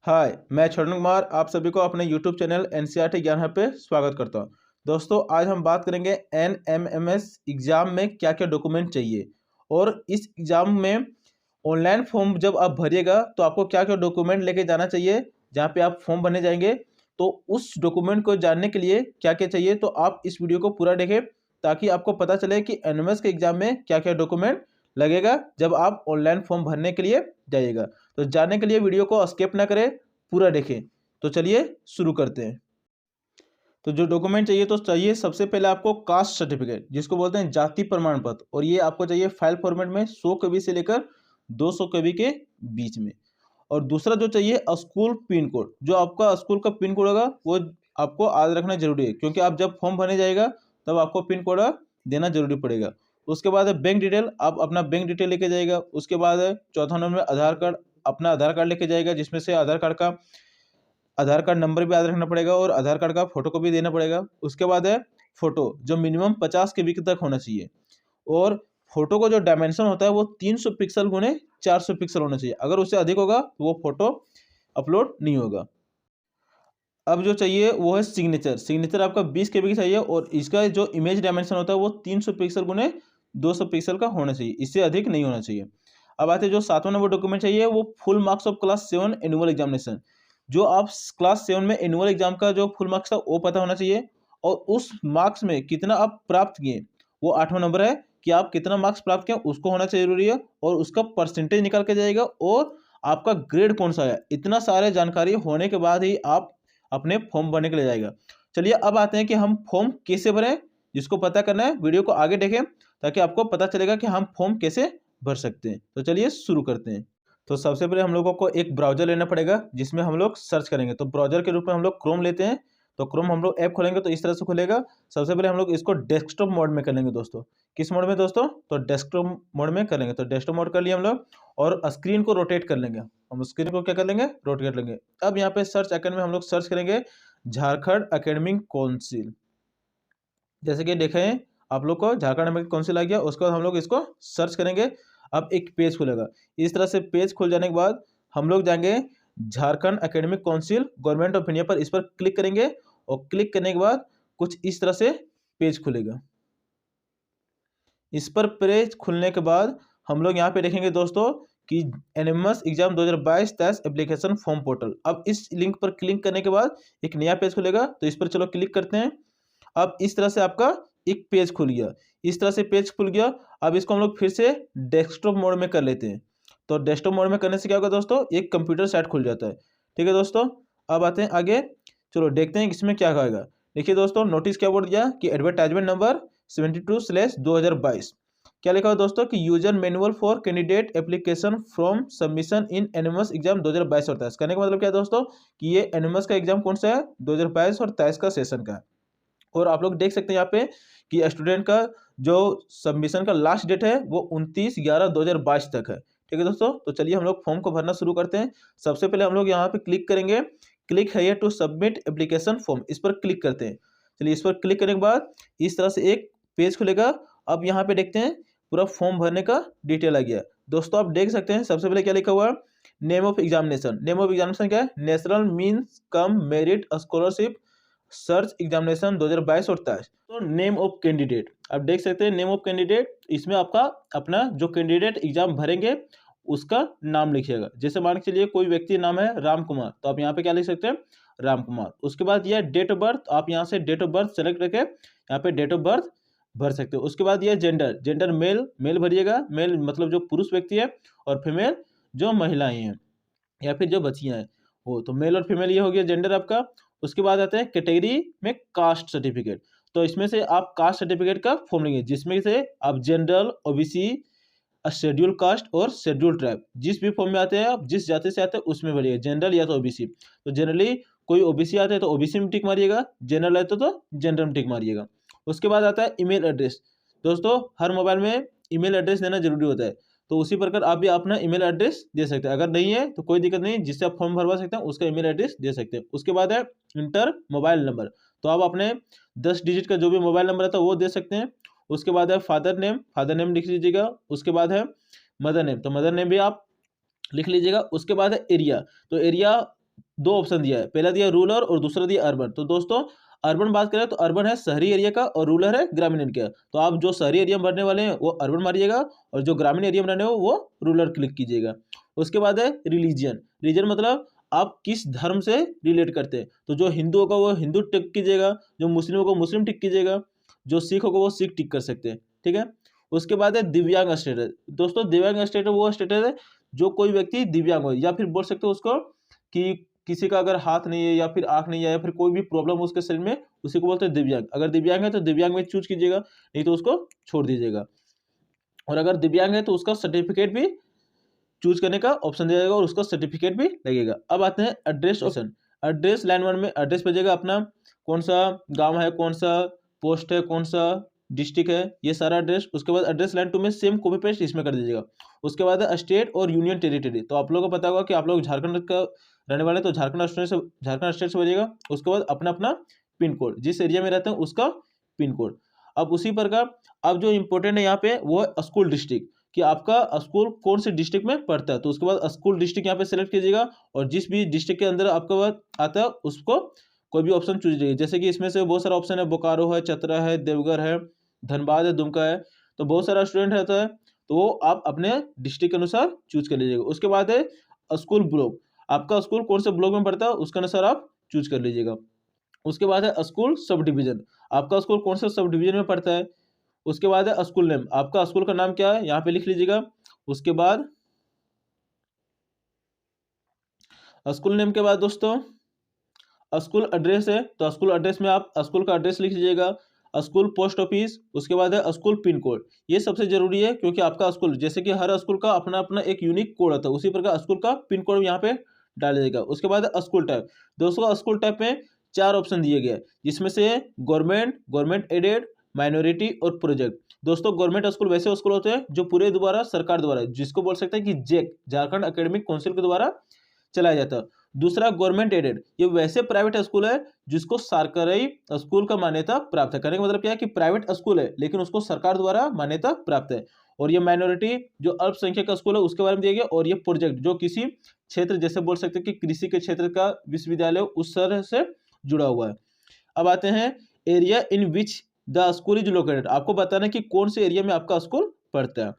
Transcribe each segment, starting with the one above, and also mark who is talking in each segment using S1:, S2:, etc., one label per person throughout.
S1: हाय, मैं छोटन कुमार आप सभी को अपने यूट्यूब चैनल एनसीईआरटी ज्ञान हब पे स्वागत करता हूँ। दोस्तों, आज हम बात करेंगे एनएमएमएस एग्ज़ाम में क्या-क्या डॉक्यूमेंट चाहिए और इस एग्ज़ाम में ऑनलाइन फॉर्म जब आप भरिएगा तो आपको क्या-क्या डॉक्यूमेंट लेके जाना चाहिए, जहाँ पे आप फॉर्म भरने जाएँगे। तो उस डॉक्यूमेंट को जानने के लिए क्या-क्या चाहिए, तो आप इस वीडियो को पूरा देखें ताकि आपको पता चले कि एनएमएमएस के एग्ज़ाम में क्या-क्या डॉक्यूमेंट लगेगा जब आप ऑनलाइन फॉर्म भरने के लिए जाइएगा। तो जानने के लिए वीडियो को स्किप ना करें, पूरा देखें। तो चलिए शुरू करते हैं। तो जो डॉक्यूमेंट चाहिए तो चाहिए सबसे पहले आपको कास्ट सर्टिफिकेट, जिसको बोलते हैं जाति प्रमाण पत्र, और ये आपको चाहिए फाइल फॉर्मेट में 100 केबी से लेकर 200 केबी के बीच में। और दूसरा जो चाहिए स्कूल पिन कोड, जो आपका स्कूल का पिन कोड होगा वो आपको याद रखना जरूरी है, क्योंकि आप जब फॉर्म भरने जाएगा तब आपको पिन कोड देना जरूरी पड़ेगा। उसके बाद है बैंक डिटेल, आप अपना बैंक डिटेल लेके जाएगा। उसके बाद है चौथा नंबर में आधार कार्ड, अपना आधार कार्ड लेके जाएगा, जिसमें से आधार कार्ड नंबर भी याद रखना पड़ेगा और आधार कार्ड का फोटो को भी देना पड़ेगा। उसके बाद है फोटो, जो मिनिमम 50 केबी तक होना चाहिए, और फोटो को जो डायमेंशन होता है वो 300 पिक्सल गुणे 400 पिक्सल होना चाहिए। अगर उससे अधिक होगा तो वो फोटो अपलोड नहीं होगा। अब जो चाहिए वो है सिग्नेचर। सिग्नेचर आपका 20 केबी की चाहिए और इसका जो इमेज डायमेंशन होता है वो 300 पिक्सल गुणे 200 पिक्सल का होना चाहिए, इससे अधिक नहीं होना चाहिए। अब आते हैं जो 7वां नंबर डॉक्यूमेंट चाहिए, वो full marks of class 7 annual examination. जो आप क्लास 7 में एनुअल एग्जाम का जो फुल मार्क्स था वो पता होना चाहिए, और उस मार्क्स में कितना आप प्राप्त किए वो 8वां नंबर है कि आप कितना मार्क्स प्राप्त किए उसको होना जरूरी है, और उसका परसेंटेज निकाल के जाएगा, और आपका ग्रेड कौन सा है। इतना सारे जानकारी होने के बाद ही आप अपने फॉर्म भरने के लिए जाएगा। चलिए अब आते हैं कि हम फॉर्म कैसे भरें। जिसको पता करना है वीडियो को आगे देखें ताकि आपको पता चलेगा कि हम फॉर्म कैसे भर सकते हैं। तो चलिए शुरू करते हैं। तो सबसे पहले हम लोगों को एक ब्राउजर लेना पड़ेगा जिसमें हम लोग सर्च करेंगे। तो ब्राउजर के रूप में हम लोग क्रोम लेते हैं। तो क्रोम हम लोग ऐप खोलेंगे तो इस तरह से खुलेगा। सबसे पहले हम लोग इसको डेस्कटॉप मोड में कर लेंगे दोस्तों। किस मोड में दोस्तों? तो डेस्कटॉप मोड में कर लेंगे। तो डेस्कटॉप मोड कर लिया हम लोग, और स्क्रीन को रोटेट कर लेंगे। हम स्क्रीन को क्या कर लेंगे? रोटेट कर लेंगे। अब यहाँ पे सर्च आइकन में हम लोग सर्च करेंगे झारखंड एकेडमिक काउंसिल। जैसे कि देखें आप लोग को झारखंड एकेडमिक काउंसिल आ गया। उसके बाद हम लोग इसको सर्च करेंगे। अब एक पेज खुलेगा। इस तरह से पेज खुल जाने के बाद हम लोग जाएंगे Jharkhand academic council government of India पर। इस पर क्लिक करेंगे, और क्लिक करने के बाद कुछ इस तरह से पेज खुलेगा। इस पर पेज खुलने के बाद हम लोग यहाँ पे देखेंगे दोस्तों कि NMIMS exam 2022-23 application form portal. अब इस लिंक पर क्लिक करने के बाद एक नया पेज खुलेगा। तो इस पर चलो क्लिक करते हैं। अब इस तरह से आपका एक पेज खुल गया। इस तरह से पेज खुल गया। अब इसको हम लोग फिर से डेस्कटॉप मोड में कर लेते हैं। तो डेस्कटॉप मोड में करने से क्या होगा दोस्तों? एक कंप्यूटर सेट खुल जाता है। ठीक है दोस्तों, अब आते हैं आगे। चलो देखते हैं इसमें क्या आएगा। देखिए दोस्तों, नोटिस क्या बोल दिया कि एडवर्टाइजमेंट नंबर 72/2022। क्या लिखा हुआ दोस्तों कि user manual for candidate application from submission in NMIMS exam 2022 और 23। कहने का मतलब क्या है दोस्तों कि ये एनएमएमएस का एग्जाम कौन सा है? 2022 और 23 का सेशन का है। और आप लोग देख सकते हैं यहाँ पे कि स्टूडेंट का जो सबमिशन का लास्ट डेट है वो 29/11/2022 तक है। ठीक है दोस्तों, तो चलिए हम लोग फॉर्म को भरना शुरू करते हैं। सबसे पहले हम लोग यहाँ पे क्लिक करेंगे, क्लिक है टू सबमिट एप्लीकेशन फॉर्म। इस पर क्लिक करते हैं। चलिए इस पर क्लिक करने के बाद इस तरह से एक पेज खुलेगा। अब यहाँ पे देखते हैं पूरा फॉर्म भरने का डिटेल आ गया। दोस्तों आप देख सकते हैं सबसे पहले क्या लिखा हुआ है? Name of examination. Name of examination क्या है? National means cum merit scholarship search examination 2022 और 23। तो नेम ऑफ कैंडिडेट आप देख सकते हैं। नेम ऑफ कैंडिडेट, इसमें आपका अपना जो कैंडिडेट एग्जाम भरेंगे उसका नाम लिखिएगा। जैसे मान के चलिए कोई व्यक्ति नाम है राम कुमार, तो आप यहाँ पे क्या लिख सकते हैं? राम कुमार। उसके बाद यह डेट ऑफ बर्थ, आप यहाँ से डेट ऑफ बर्थ सेलेक्ट करके यहाँ पे डेट ऑफ बर्थ भर सकते हो। उसके बाद यह जेंडर, जेंडर मेल, मेल भरिएगा। मेल मतलब जो पुरुष व्यक्ति है, और फीमेल जो महिलाएं हैं या फिर जो बच्चियां हैं वो। तो मेल और फीमेल ये हो गया जेंडर आपका। उसके बाद आते हैं कैटेगरी में कास्ट सर्टिफिकेट। तो इसमें से आप कास्ट सर्टिफिकेट का फॉर्म लेंगे, जिसमें से आप जनरल, ओबीसी, शेड्यूल कास्ट और शेड्यूल ट्राइब जिस भी फॉर्म में आते हैं, आप जिस जाति से आते हैं उसमें भरिएगा, जनरल या तो ओबीसी। तो जनरली कोई ओबीसी आते हैं तो ओबीसी में टिक मारिएगा, जनरल आते तो जनरल में टिक मारिएगा। उसके बाद आता है ईमेल एड्रेस। दोस्तों हर मोबाइल में ईमेल एड्रेस देना जरूरी होता है, तो उसी प्रकार आप भी अपना ईमेल एड्रेस दे सकते हैं। अगर नहीं है तो कोई दिक्कत नहीं, जिससे आप फॉर्म भरवा सकते हैं उसका ईमेल एड्रेस दे सकते हैं। उसके बाद है इंटर मोबाइल नंबर। तो आप अपने 10 डिजिट का जो भी मोबाइल नंबर है वो दे सकते हैं। उसके बाद है फादर नेम, फादर नेम लिख लीजिएगा। उसके बाद है मदर नेम, तो मदर नेम भी आप लिख लीजिएगा। उसके बाद है एरिया, तो एरिया दो ऑप्शन दिया है, पहला दिया रूरल और दूसरा दिया अर्बन। तो दोस्तों अर्बन बात करें तो अर्बन है शहरी एरिया का और रूरल है ग्रामीण एरिया का। तो आप जो शहरी एरिया में भरने वाले हैं वो अर्बन मारिएगा और जो ग्रामीण एरिया में रहने हो वो रूरल क्लिक कीजिएगा। उसके बाद है रिलीजन। रिलीजन मतलब आप किस धर्म से रिलेट करते हैं। तो जो हिंदू होगा वो हिंदू टिक कीजिएगा, जो मुस्लिम होगा मुस्लिम टिक कीजिएगा, जो सिख होगा वो सिख टिक कर सकते हैं, ठीक है। उसके बाद है दिव्यांग स्टेटस। दोस्तों दिव्यांग स्टेटस वो स्टेटस है जो कोई व्यक्ति दिव्यांग हो, या फिर बोल सकते हो उसको कि किसी का अगर हाथ नहीं है या फिर आंख नहीं है या फिर कोई भी प्रॉब्लम उसके शरीर में, उसी को बोलते हैं दिव्यांग। अगर दिव्यांग है तो दिव्यांग में चूज कीजिएगा, नहीं तो उसको छोड़ दीजिएगा। और अगर दिव्यांग है तो उसका सर्टिफिकेट भी चूज करने का ऑप्शन दिया जाएगा और उसका सर्टिफिकेट भी लगेगा। अब आते हैं एड्रेस ऑप्शन। एड्रेस लाइन 1 में एड्रेस भेजेगा अपना, कौन सा गांव है, कौन सा पोस्ट है, कौन सा डिस्ट्रिक्ट है, ये सारा एड्रेस। उसके बाद एड्रेस लाइन 2 में सेम कॉपी पेस्ट इसमें कर दीजिएगा। उसके बाद है स्टेट और यूनियन टेरिटरी। तो आप लोगों को पता होगा कि आप लोग झारखंड का रहने वाले, तो झारखंड स्टेट से भेजिएगा। उसके बाद अपना अपना पिन कोड, जिस एरिया में रहते हैं उसका पिन कोड। अब उसी प्रकार अब जो इम्पोर्टेंट है यहाँ पे वो है स्कूल डिस्ट्रिक्ट, कि आपका स्कूल कौन से डिस्ट्रिक्ट में पड़ता है। तो उसके बाद स्कूल डिस्ट्रिक्ट यहाँ पे सेलेक्ट कीजिएगा और जिस भी डिस्ट्रिक्ट के अंदर आपका बात आता है उसको कोई भी ऑप्शन चूज कीजिए। जैसे कि इसमें से बहुत सारा ऑप्शन है, बोकारो है, चतरा है, देवघर है, धनबाद है, दुमका है। तो बहुत सारा स्टूडेंट रहता है, तो वो आप अपने डिस्ट्रिक्ट के अनुसार चूज कर लीजिएगा। उसके बाद है स्कूल ब्लॉक, आपका स्कूल कौन से ब्लॉक में पड़ता है उसके अनुसार आप चूज कर लीजिएगा। उसके बाद है स्कूल सब डिवीजन, आपका स्कूल कौन से सब डिवीजन में पड़ता है। उसके बाद है स्कूल नेम, आपका स्कूल का नाम क्या है यहाँ पे लिख लीजिएगा। उसके बाद स्कूल नेम के बाद दोस्तों स्कूल एड्रेस है, तो स्कूल एड्रेस में आप स्कूल का एड्रेस लिख लीजिएगा। स्कूल पोस्ट ऑफिस, उसके बाद है स्कूल पिन कोड। ये सबसे जरूरी है क्योंकि आपका स्कूल, जैसे कि हर स्कूल का अपना अपना एक यूनिक कोड होता है, उसी प्रकार स्कूल का पिन कोड यहाँ पे डाल दीजिएगा। उसके बाद है स्कूल टाइप। दोस्तों स्कूल टाइप में 4 ऑप्शन दिए गए, जिसमें से गवर्नमेंट, गवर्नमेंट एडेड, माइनॉरिटी और प्रोजेक्ट। दोस्तों गवर्नमेंट स्कूल वैसे स्कूल होते हैं जो पूरे द्वारा सरकार द्वारा, जिसको बोल सकते हैं कि जेक, झारखंड एकेडमिक काउंसिल के द्वारा चलाया जाता है। दूसरा गवर्नमेंट एडेड, ये वैसे प्राइवेट स्कूल है जिसको सरकारी स्कूल का मान्यता प्राप्त है। कहने का मतलब क्या है कि प्राइवेट स्कूल है लेकिन उसको सरकार द्वारा मान्यता प्राप्त है। और ये माइनॉरिटी जो अल्पसंख्यक स्कूल है उसके बारे में दिया गया। और ये प्रोजेक्ट जो किसी क्षेत्र, जैसे बोल सकते हैं कि कृषि के क्षेत्र का विश्वविद्यालय उस तरह से जुड़ा हुआ है। अब आते हैं area in which the school is located, आपको बताना है कि कौन से एरिया में आपका स्कूल पड़ता है।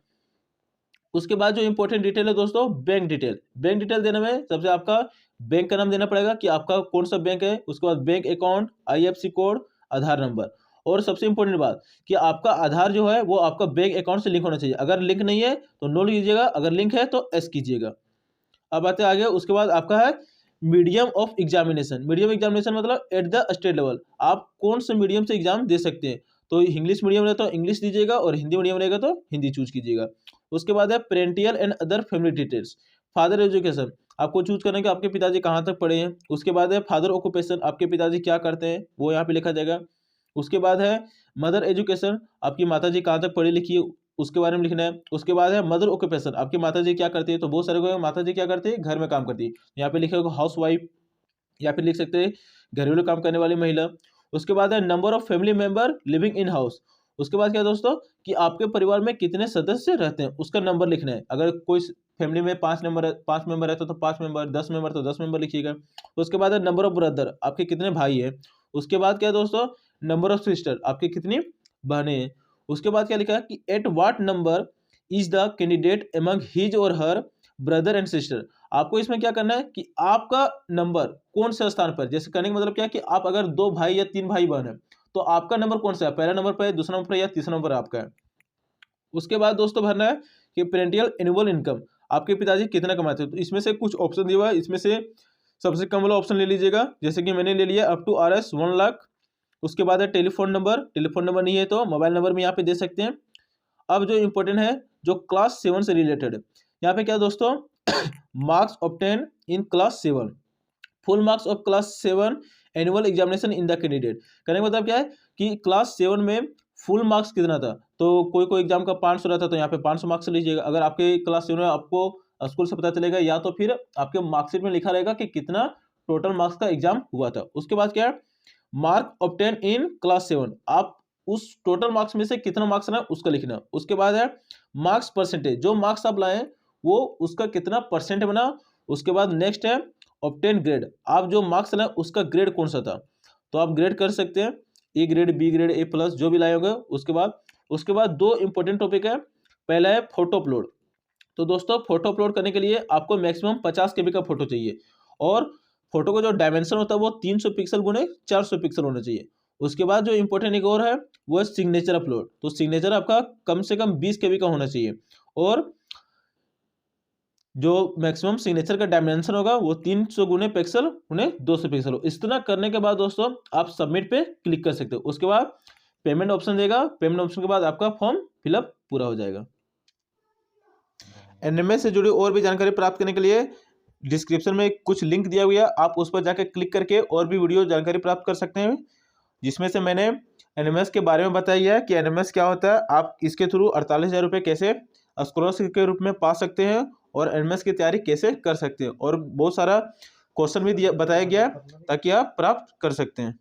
S1: उसके बाद जो इंपॉर्टेंट डिटेल है दोस्तों बैंक डिटेल। बैंक डिटेल देने में सबसे आपका बैंक का नाम देना पड़ेगा कि आपका कौन सा बैंक है। उसके बाद बैंक अकाउंट, आईएफएससी कोड, आधार नंबर। और सबसे इंपॉर्टेंट बात कि आपका आधार जो है वो आपका बैंक अकाउंट से लिंक होना चाहिए। अगर लिंक नहीं है तो नो लीजिएगा, अगर लिंक है तो एस कीजिएगा। अब आते आगे। उसके बाद आपका है medium of examination. Medium examination मतलब एट द स्टेट लेवल, आप कौन से मीडियम से एग्जाम दे सकते हैं। तो इंग्लिश मीडियम रहेगा तो इंग्लिश दीजिएगा और हिंदी मीडियम रहेगा तो हिंदी चूज कीजिएगा। उसके बाद है parental and other family details. Father education, आपको चूज करना है कि आपके पिताजी कहाँ तक पढ़े हैं। उसके बाद है फादर ऑक्यूपेशन, आपके पिताजी क्या करते हैं वो यहाँ पे लिखा जाएगा। उसके बाद है मदर एजुकेशन, आपकी माताजी कहाँ तक पढ़ी लिखी है उसके बारे में लिखना है। उसके बाद है मदर ऑक्यूपेशन, आपकी माताजी क्या करती है। तो बहुत सारे को माताजी क्या करती है, घर में काम करती है, यहाँ पे लिखेगा हाउस वाइफ, या फिर लिख सकते हैं घरेलू काम करने वाली महिला। उसके बाद है number of family member living in house. उसके बाद क्या दोस्तों कि आपके परिवार में कितने सदस्य रहते हैं उसका नंबर लिखना है। अगर कोई फैमिली में 5 मेंबर रहते तो 5 मेंबर, 10 मेंबर तो 10 मेंबर लिखिएगा। उसके बाद है नंबर ऑफ ब्रदर, आपके कितने भाई है। उसके बाद क्या दोस्तों नंबर ऑफ सिस्टर, आपकी कितनी बहनें हैं। उसके बाद क्या लिखा है कि at what number is the candidate among his और हर ब्रदर एंड सिस्टर। आपको इसमें क्या करना है कि आपका नंबर कौन से स्थान पर, जैसे करने का मतलब क्या है कि आप अगर 2 भाई या 3 भाई बहन है तो आपका नंबर कौन सा है, पहला नंबर पर है, दूसरा नंबर पर या तीसरा नंबर आपका है। उसके बाद दोस्तों भरना है कि पेरेंटियल एनुअल इनकम, आपके पिताजी कितना कमाते हैं। तो इसमें से कुछ ऑप्शन दिया हुआ है, इसमें से सबसे कम वाला ऑप्शन ले लीजिएगा। जैसे कि मैंने ले लिया अप टू RS 1 लाख। उसके बाद है टेलीफोन नंबर, टेलीफोन नंबर नहीं है तो मोबाइल नंबर भी यहाँ पे दे सकते हैं। अब जो इंपॉर्टेंट है जो क्लास 7 से रिलेटेड है, यहाँ पे क्या दोस्तों marks obtain in class 7, full marks of class 7 annual examination in the candidate. कहने का मतलब क्या है कि क्लास 7 में फुल मार्क्स कितना था। तो कोई एग्जाम का 500 रहता तो यहाँ पे 500 मार्क्स लीजिएगा। अगर आपके क्लास 7 में आपको स्कूल से पता चलेगा या तो फिर आपके मार्कशीट में लिखा रहेगा कि कितना टोटल मार्क्स का एग्जाम हुआ था। उसके बाद क्या है मार्क ऑब्टेन इन क्लास 7, आप उस टोटल मार्क्स में से कितना मार्क्स ना उसका लिखना। उसके बाद है मार्क्स परसेंटेज, जो मार्क्स आप लाए वो उसका कितना परसेंट बना। उसके बाद नेक्स्ट है ऑब्टेन ग्रेड, आप जो मार्क्स लाए उसका ग्रेड कौन सा था, तो आप ग्रेड कर सकते हैं A grade, B grade, A plus, जो भी लाए होंगे। उसके बाद दो इंपॉर्टेंट टॉपिक है। पहला है फोटो अपलोड। तो दोस्तों फोटो अपलोड करने के लिए आपको मैक्सिमम 50 KB का फोटो चाहिए, और फोटो का जो डायमेंशन होता है वो 300 पिक्सल गुणे 400 पिक्सल होना चाहिए। उसके बाद जो इंपॉर्टेंट एक और है वो है सिग्नेचर अपलोड। तो सिग्नेचर आपका कम से कम 20 KB का होना चाहिए, और जो मैक्सिमम सिग्नेचर का डायमेंशन होगा वो 300 गुणे पिक्सल गुणे 200 पिक्सल हो। इतना करने के बाद दोस्तों आप सबमिट पे क्लिक कर सकते हो। उसके बाद पेमेंट ऑप्शन देगा, पेमेंट ऑप्शन के बाद आपका फॉर्म फिलअप पूरा हो जाएगा। एनएमएस से जुड़ी और भी जानकारी प्राप्त करने के लिए डिस्क्रिप्शन में कुछ लिंक दिया हुआ है, आप उस पर जाकर क्लिक करके और भी वीडियो जानकारी प्राप्त कर सकते हैं, जिसमें से मैंने एनएमएस के बारे में बताई है कि एनएमएस क्या होता है, आप इसके थ्रू 48,000 रुपये कैसे स्कॉलरशिप के रूप में पा सकते हैं, और एनएमएस की तैयारी कैसे कर सकते हैं, और बहुत सारा क्वेश्चन भी बताया गया है ताकि आप प्राप्त कर सकते हैं।